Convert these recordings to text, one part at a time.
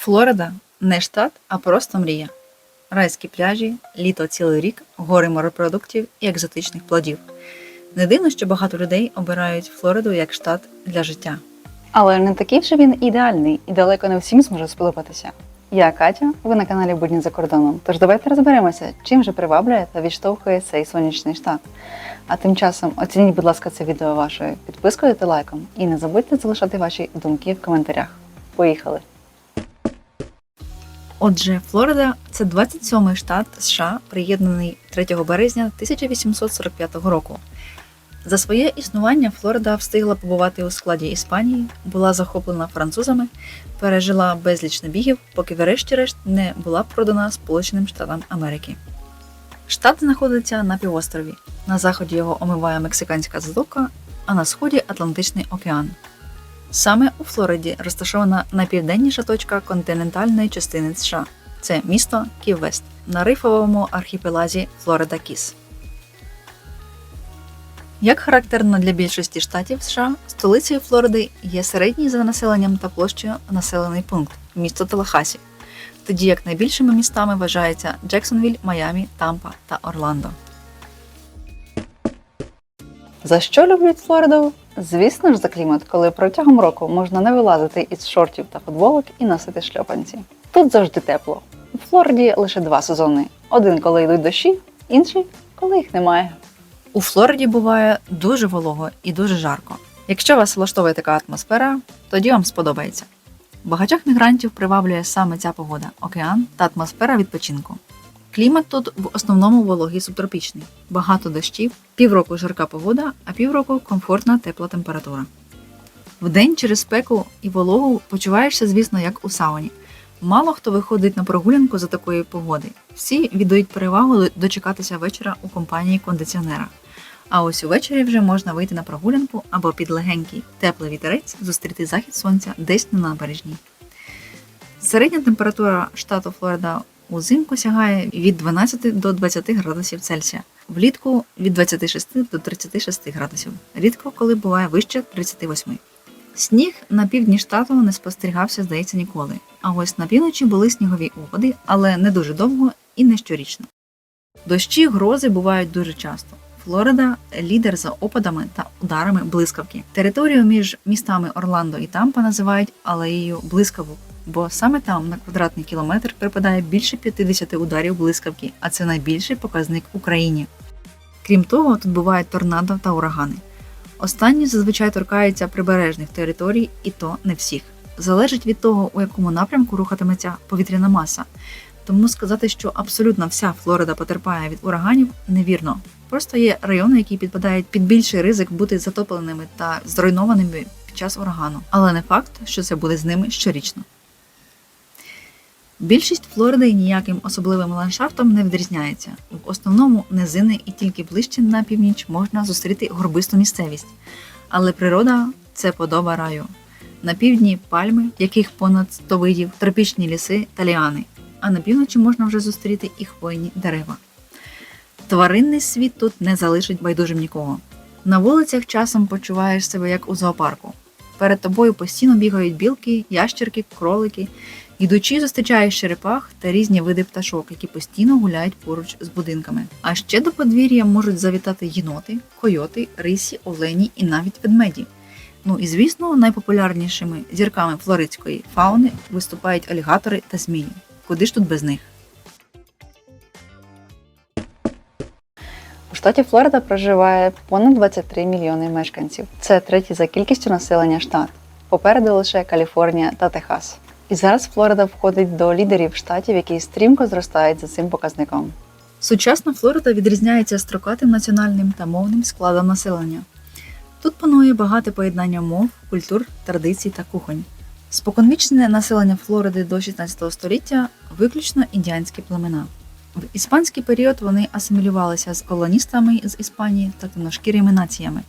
Флорида – не штат, а просто мрія. Райські пляжі, літо цілий рік, гори морепродуктів і екзотичних плодів. Не дивно, що багато людей обирають Флориду як штат для життя. Але не такий вже він ідеальний і далеко не всім зможе сподобатися. Я Катя, ви на каналі Будні за кордоном. Тож давайте розберемося, чим же приваблює та відштовхує цей сонячний штат. А тим часом оцініть, будь ласка, це відео вашою підпискою та лайком. І не забудьте залишати ваші думки в коментарях. Поїхали! Отже, Флорида – це 27-й штат США, приєднаний 3 березня 1845 року. За своє існування Флорида встигла побувати у складі Іспанії, була захоплена французами, пережила безліч набігів, поки врешті-решт не була продана Сполученим Штатам Америки. Штат знаходиться на півострові. На заході його омиває Мексиканська затока, а на сході – Атлантичний океан. Саме у Флориді розташована найпівденніша точка континентальної частини США – це місто Кі-Вест на рифовому архіпелазі Флорида-Кіс. Як характерно для більшості штатів США, столицею Флориди є середній за населенням та площею населений пункт – місто Талахасі, тоді як найбільшими містами вважаються Джексонвіль, Майамі, Тампа та Орландо. За що люблять Флориду? Звісно ж за клімат, коли протягом року можна не вилазити із шортів та футболок і носити шльопанці. Тут завжди тепло. У Флориді лише два сезони. Один, коли йдуть дощі, інший, коли їх немає. У Флориді буває дуже волого і дуже жарко. Якщо вас влаштовує така атмосфера, тоді вам сподобається. Багатьох мігрантів приваблює саме ця погода – океан та атмосфера відпочинку. Клімат тут в основному вологий субтропічний. Багато дощів, півроку жарка погода, а півроку комфортна тепла температура. Вдень через спеку і вологу почуваєшся, звісно, як у сауні. Мало хто виходить на прогулянку за такої погоди. Всі віддають перевагу дочекатися вечора у компанії кондиціонера. А ось увечері вже можна вийти на прогулянку або під легенький теплий вітерець зустріти захід сонця десь на набережній. Середня температура штату Флорида узимку сягає від 12 до 20 градусів Цельсія, влітку від 26 до 36 градусів, рідко коли буває вище 38. Сніг на півдні штату не спостерігався, здається, ніколи. А ось на півночі були снігові опади, але не дуже довго і не щорічно. Дощі, грози бувають дуже часто. Флорида – лідер за опадами та ударами блискавки. Територію між містами Орландо і Тампа називають алеєю блискавок, бо саме там на квадратний кілометр припадає більше 50 ударів блискавки, а це найбільший показник в Україні. Крім того, тут бувають торнадо та урагани. Останні зазвичай торкаються прибережних територій, і то не всіх. Залежить від того, у якому напрямку рухатиметься повітряна маса. Тому сказати, що абсолютно вся Флорида потерпає від ураганів, невірно. Просто є райони, які підпадають під більший ризик бути затопленими та зруйнованими під час урагану. Але не факт, що це буде з ними щорічно. Більшість Флориди ніяким особливим ландшафтом не відрізняється. В основному низини і тільки ближче на північ можна зустріти горбисту місцевість. Але природа – це подоба раю. На півдні – пальми, яких понад 100 видів, тропічні ліси та ліани. А на півночі можна вже зустріти і хвойні дерева. Тваринний світ тут не залишить байдужим нікого. На вулицях часом почуваєш себе як у зоопарку. Перед тобою постійно бігають білки, ящерки, кролики. Йдучи, зустрічаєш черепах та різні види пташок, які постійно гуляють поруч з будинками. А ще до подвір'я можуть завітати єноти, койоти, рисі, олені і навіть ведмеді. Ну і звісно, найпопулярнішими зірками флоридської фауни виступають алігатори та змії. Куди ж тут без них? У штаті Флорида проживає понад 23 мільйони мешканців. Це третій за кількістю населення штат. Попереду лише Каліфорнія та Техас. І зараз Флорида входить до лідерів штатів, які стрімко зростають за цим показником. Сучасна Флорида відрізняється строкатим національним та мовним складом населення. Тут панує багате поєднання мов, культур, традицій та кухонь. Споконвічне населення Флориди до 16 століття – виключно індіанські племена. В іспанський період вони асимілювалися з колоністами з Іспанії та темношкірими націями.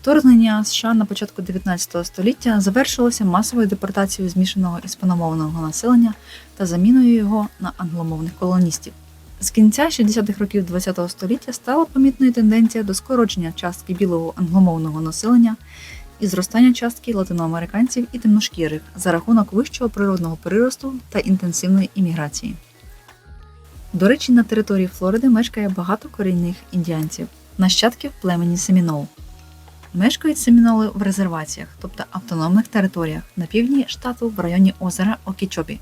Вторгнення США на початку 19 століття завершилося масовою депортацією змішаного іспаномовного населення та заміною його на англомовних колоністів. З кінця 60-х років ХХ століття стала помітною тенденція до скорочення частки білого англомовного населення і зростання частки латиноамериканців і темношкірих за рахунок вищого природного приросту та інтенсивної імміграції. До речі, на території Флориди мешкає багато корінних індіанців, нащадків племені Семінол. Мешкають семіноли в резерваціях, тобто автономних територіях на півдні штату в районі озера Окічобі.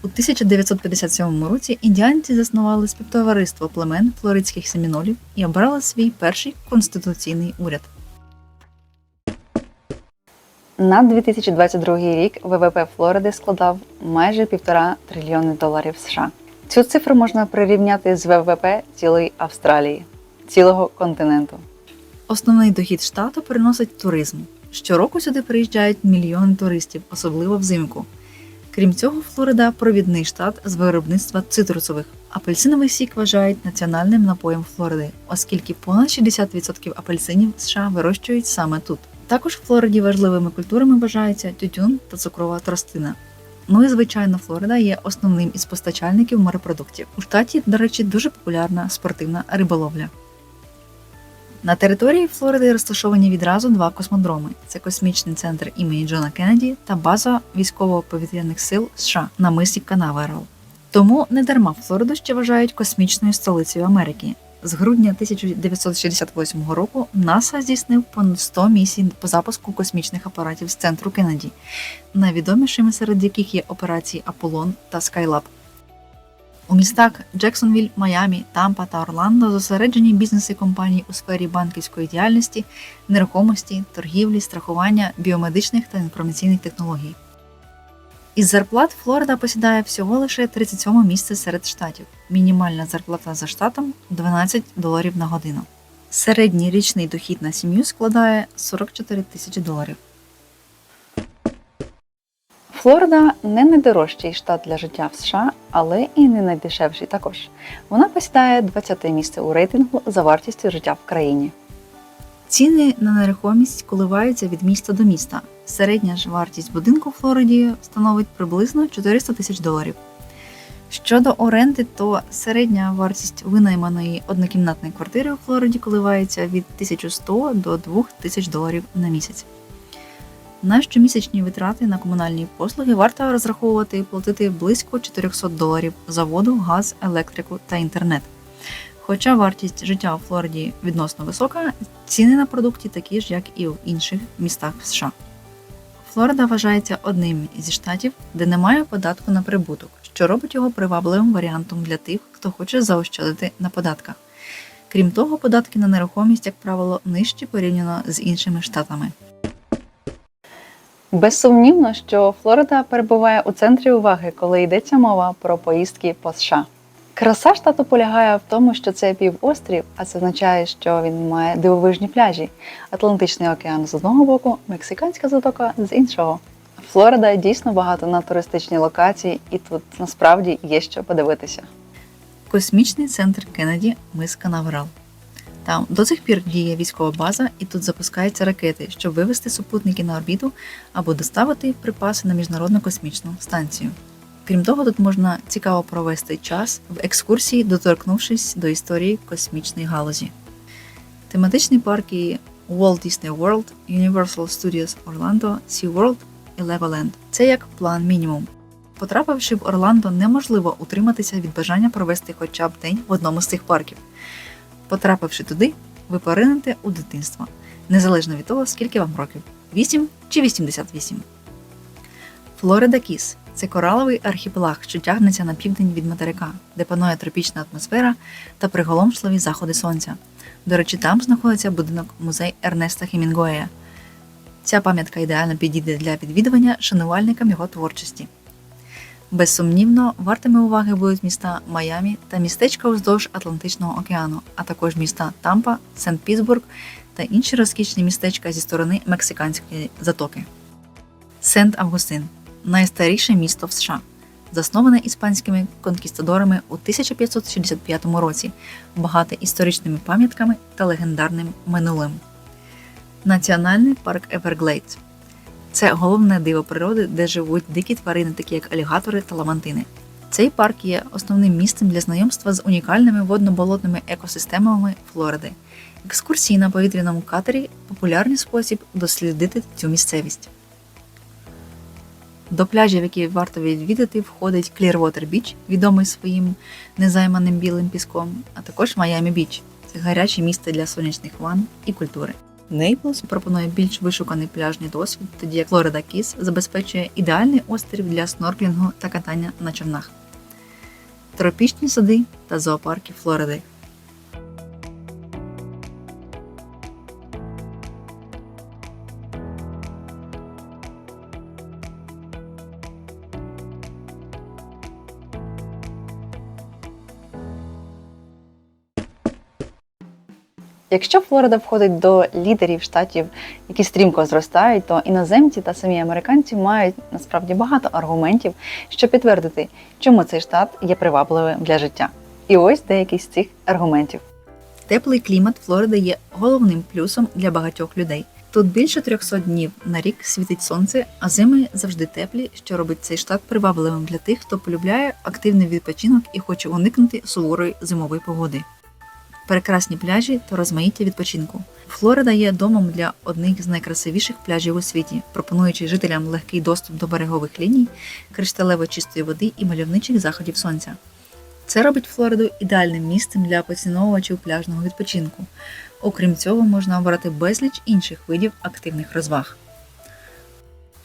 У 1957 році індіанці заснували співтовариство племен флоридських семінолів і обрали свій перший конституційний уряд. На 2022 рік ВВП Флориди складав майже 1,5 трильйони доларів США. Цю цифру можна прирівняти з ВВП цілої Австралії, цілого континенту. Основний дохід штату приносить туризм. Щороку сюди приїжджають мільйони туристів, особливо взимку. Крім цього, Флорида – провідний штат з виробництва цитрусових. Апельсиновий сік вважають національним напоєм Флориди, оскільки понад 60% апельсинів США вирощують саме тут. Також в Флориді важливими культурами вважаються тютюн та цукрова тростина. Ну і, звичайно, Флорида є основним із постачальників морепродуктів. У штаті, до речі, дуже популярна спортивна риболовля. На території Флориди розташовані відразу два космодроми – це космічний центр імені Джона Кеннеді та база військово-повітряних сил США на мисі Канаверал. Тому недарма Флориду ще вважають космічною столицею Америки. З грудня 1968 року НАСА здійснив понад 100 місій по запуску космічних апаратів з центру Кеннеді, найвідомішими серед яких є операції Аполлон та Скайлаб. У містах Джексонвіль, Майамі, Тампа та Орландо зосереджені бізнеси компаній у сфері банківської діяльності, нерухомості, торгівлі, страхування, біомедичних та інформаційних технологій. Із зарплат Флорида посідає всього лише 37-му місце серед штатів. Мінімальна зарплата за штатом – $12 на годину. Середній річний дохід на сім'ю складає $44 тисячі. Флорида не найдорожчий штат для життя в США, але і не найдешевший також. Вона посідає 20-те місце у рейтингу за вартістю життя в країні. Ціни на нерухомість коливаються від міста до міста. Середня ж вартість будинку в Флориді становить приблизно $400 тисяч. Щодо оренди, то середня вартість винайманої однокімнатної квартири у Флориді коливається від $1100 до $2000 на місяць. На щомісячні витрати на комунальні послуги варто розраховувати платити близько $400 за воду, газ, електрику та інтернет. Хоча вартість життя у Флориді відносно висока, ціни на продукти такі ж, як і в інших містах США. Флорида вважається одним зі штатів, де немає податку на прибуток, що робить його привабливим варіантом для тих, хто хоче заощадити на податках. Крім того, податки на нерухомість, як правило, нижчі порівняно з іншими штатами. Безсумнівно, що Флорида перебуває у центрі уваги, коли йдеться мова про поїздки по США. Краса штату полягає в тому, що це півострів, а це означає, що він має дивовижні пляжі. Атлантичний океан з одного боку, Мексиканська затока з іншого. Флорида дійсно багато на туристичні локації, і тут насправді є що подивитися. Космічний центр Кеннеді, мис Канаверал. Там до сих пір діє військова база, і тут запускаються ракети, щоб вивести супутники на орбіту або доставити припаси на Міжнародну космічну станцію. Крім того, тут можна цікаво провести час в екскурсії, доторкнувшись до історії космічної галузі. Тематичні парки Walt Disney World, Universal Studios Orlando, SeaWorld і Legoland – це як план мінімум. Потрапивши в Орландо, неможливо утриматися від бажання провести хоча б день в одному з цих парків. Потрапивши туди, ви поринете у дитинство, незалежно від того, скільки вам років – 8 чи 88. Флорида Кіс – це кораловий архіпелаг, що тягнеться на південь від материка, де панує тропічна атмосфера та приголомшливі заходи сонця. До речі, там знаходиться будинок-музей Ернеста Хемінгуея. Ця пам'ятка ідеально підійде для відвідування шанувальникам його творчості. Безсумнівно, вартими уваги будуть міста Майамі та містечка уздовж Атлантичного океану, а також міста Тампа, Сент-Пітсбург та інші розкішні містечка зі сторони Мексиканської затоки. Сент-Августин – найстаріше місто в США, засноване іспанськими конкістадорами у 1565 році, багате історичними пам'ятками та легендарним минулим. Національний парк Еверглейдс – це головне диво природи, де живуть дикі тварини, такі як алігатори та ламантини. Цей парк є основним місцем для знайомства з унікальними водно-болотними екосистемами Флориди. Екскурсії на повітряному катері – популярний спосіб дослідити цю місцевість. До пляжів, які варто відвідати, входить Clearwater Beach, відомий своїм незайманим білим піском, а також Miami Beach – це гаряче місце для сонячних ванн і культури. Нейплс пропонує більш вишуканий пляжний досвід, тоді як Florida Keys забезпечує ідеальний острів для снорклінгу та катання на човнах. Тропічні сади та зоопарки Флориди. Якщо Флорида входить до лідерів штатів, які стрімко зростають, то іноземці та самі американці мають насправді багато аргументів, щоб підтвердити, чому цей штат є привабливим для життя. І ось деякі з цих аргументів. Теплий клімат Флориди є головним плюсом для багатьох людей. Тут більше 300 днів на рік світить сонце, а зими завжди теплі, що робить цей штат привабливим для тих, хто полюбляє активний відпочинок і хоче уникнути суворої зимової погоди. Прекрасні пляжі та розмаїття відпочинку. Флорида є домом для одних з найкрасивіших пляжів у світі, пропонуючи жителям легкий доступ до берегових ліній, кришталево чистої води і мальовничих заходів сонця. Це робить Флориду ідеальним місцем для поціновувачів пляжного відпочинку. Окрім цього, можна обрати безліч інших видів активних розваг.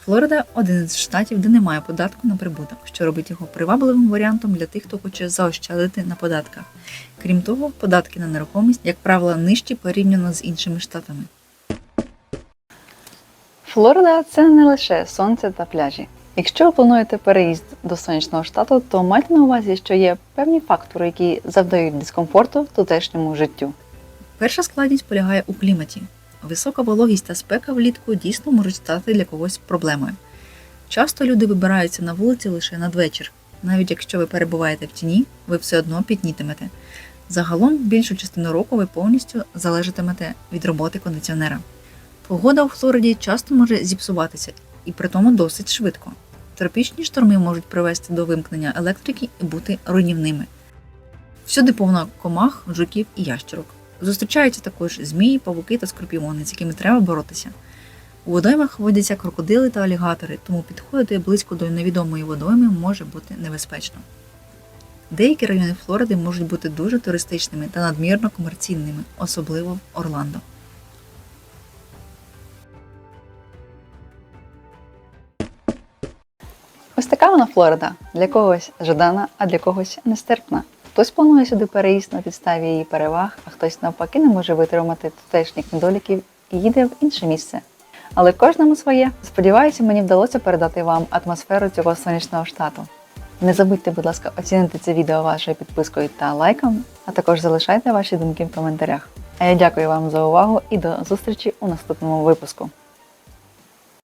Флорида – один з штатів, де немає податку на прибуток, що робить його привабливим варіантом для тих, хто хоче заощадити на податках. Крім того, податки на нерухомість, як правило, нижчі порівняно з іншими штатами. Флорида – це не лише сонце та пляжі. Якщо ви плануєте переїзд до сонячного штату, то майте на увазі, що є певні фактори, які завдають дискомфорту тутешньому життю. Перша складність полягає у кліматі. Висока вологість та спека влітку дійсно можуть стати для когось проблемою. Часто люди вибираються на вулиці лише надвечір. Навіть якщо ви перебуваєте в тіні, ви все одно пітнітимете. Загалом, більшу частину року ви повністю залежатимете від роботи кондиціонера. Погода у Флориді часто може зіпсуватися, і притому досить швидко. Тропічні шторми можуть привести до вимкнення електрики і бути руйнівними. Всюди повно комах, жуків і ящерок. Зустрічаються також змії, павуки та скорпіони, з якими треба боротися. У водоймах водяться крокодили та алігатори, тому підходити близько до невідомої водойми може бути небезпечно. Деякі райони Флориди можуть бути дуже туристичними та надмірно комерційними, особливо в Орландо. Ось така вона Флорида. Для когось жадана, а для когось нестерпна. Хтось планує сюди переїзд на підставі її переваг, а хтось навпаки не може витримати тутешніх недоліків і їде в інше місце. Але кожному своє. Сподіваюся, мені вдалося передати вам атмосферу цього сонячного штату. Не забудьте, будь ласка, оцінити це відео вашою підпискою та лайком, а також залишайте ваші думки в коментарях. А я дякую вам за увагу і до зустрічі у наступному випуску.